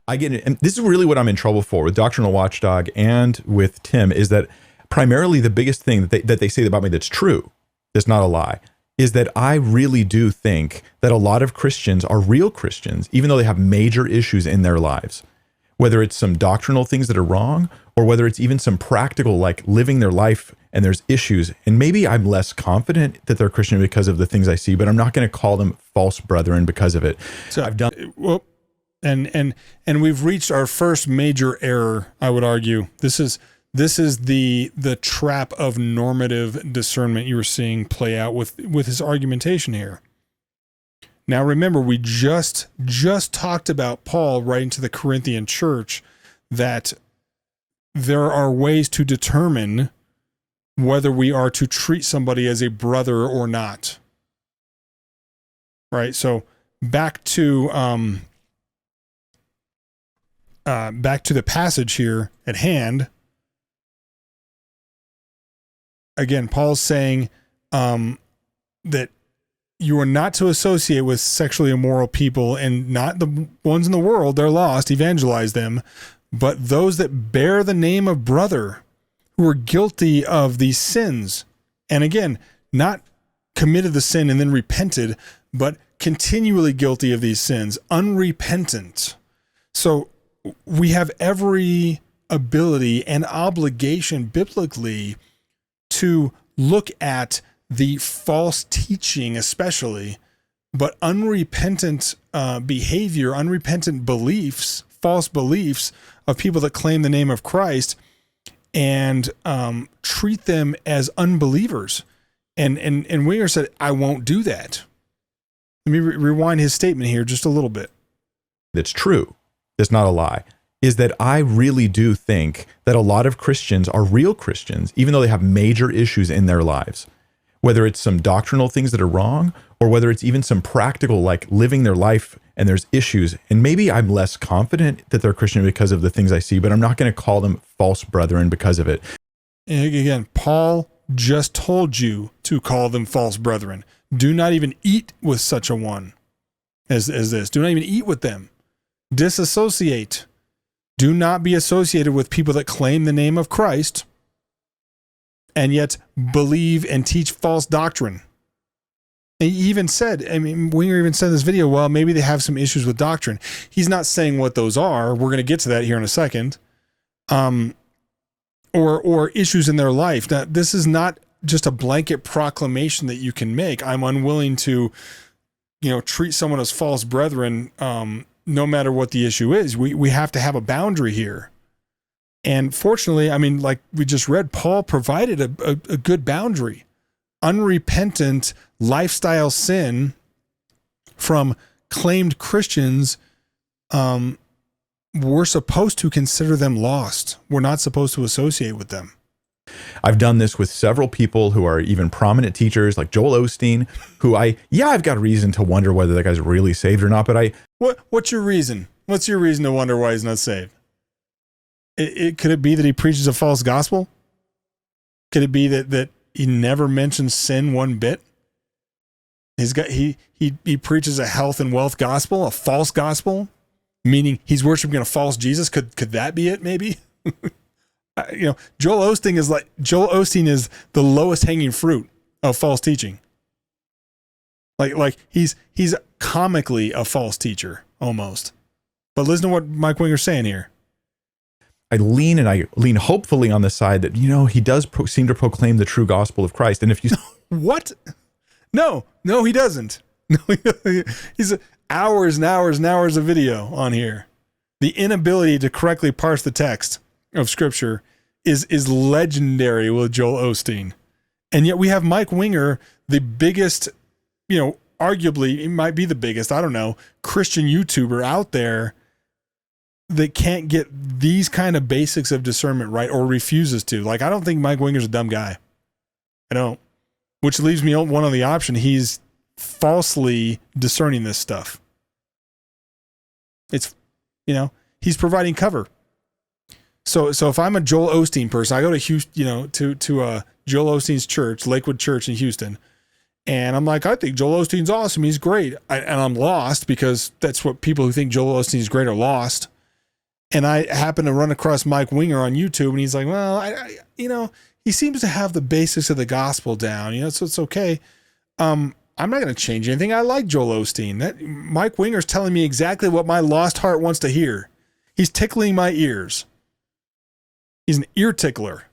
I get it. And this is really what I'm in trouble for with Doctrinal Watchdog and with Tim, is that primarily the biggest thing that they say about me that's true, that's not a lie, is that I really do think that a lot of Christians are real Christians, even though they have major issues in their lives. Whether it's some doctrinal things that are wrong, or whether it's even some practical, like living their life and there's issues. And maybe I'm less confident that they're Christian because of the things I see, but I'm not going to call them false brethren because of it. So I've done well, and we've reached our first major error, I would argue. This is the trap of normative discernment you were seeing play out with his argumentation here. Now remember, we just talked about Paul writing to the Corinthian church that there are ways to determine whether we are to treat somebody as a brother or not. Right? So back to the passage here at hand. Again, Paul's saying that you are not to associate with sexually immoral people, and not the ones in the world, they're lost, evangelize them, but those that bear the name of brother, who are guilty of these sins. And again, not committed the sin and then repented, but continually guilty of these sins, unrepentant. So we have every ability and obligation biblically to look at the false teaching especially, but unrepentant behavior, unrepentant beliefs, false beliefs of people that claim the name of Christ, and treat them as unbelievers. And Winger said, I won't do that. Let me rewind his statement here just a little bit. That's true. That's not a lie. Is that I really do think that a lot of Christians are real Christians, even though they have major issues in their lives. Whether it's some doctrinal things that are wrong, or whether it's even some practical, like living their life and there's issues. And maybe I'm less confident that they're Christian because of the things I see, but I'm not going to call them false brethren because of it. And again, Paul just told you to call them false brethren. Do not even eat with such a one as this. Do not even eat with them. Disassociate. Do not be associated with people that claim the name of Christ and yet believe and teach false doctrine. And he even said, Winger even said in this video, well, maybe they have some issues with doctrine. He's not saying what those are. We're going to get to that here in a second. Or issues in their life. Now, this is not just a blanket proclamation that you can make. I'm unwilling to, treat someone as false brethren, no matter what the issue is. We have to have a boundary here. And fortunately, like we just read, Paul provided a good boundary. Unrepentant lifestyle sin from claimed Christians, we're supposed to consider them lost. We're not supposed to associate with them. I've done this with several people who are even prominent teachers, like Joel Osteen, who I've got a reason to wonder whether that guy's really saved or not, but What's your reason? What's your reason to wonder why he's not saved? Could it be that he preaches a false gospel? Could it be that he never mentions sin one bit? He preaches a health and wealth gospel, a false gospel, meaning he's worshiping a false Jesus. Could that be it? Maybe. Joel Osteen is the lowest hanging fruit of false teaching. Like he's comically a false teacher almost. But listen to what Mike Winger's saying here. I lean hopefully on the side that, he does seem to proclaim the true gospel of Christ. And if you... What? No, he doesn't. No, he's hours and hours and hours of video on here. The inability to correctly parse the text of Scripture is legendary with Joel Osteen. And yet we have Mike Winger, the biggest, arguably, it might be the biggest, I don't know, Christian YouTuber out there that can't get these kind of basics of discernment right, or refuses to. Like, I don't think Mike Winger's a dumb guy. I don't. Which leaves me one on the option. He's falsely discerning this stuff. It's, he's providing cover. So if I'm a Joel Osteen person, I go to Houston, to Joel Osteen's church, Lakewood Church in Houston, and I'm like, I think Joel Osteen's awesome. He's great. And I'm lost because that's what people who think Joel Osteen's great are lost. and I happen to run across Mike Winger on YouTube, and he's like, well, he seems to have the basics of the gospel down, so it's okay. I'm not going to change anything. I like Joel Osteen. That Mike Winger's telling me exactly what my lost heart wants to hear. He's tickling my ears. He's an ear tickler.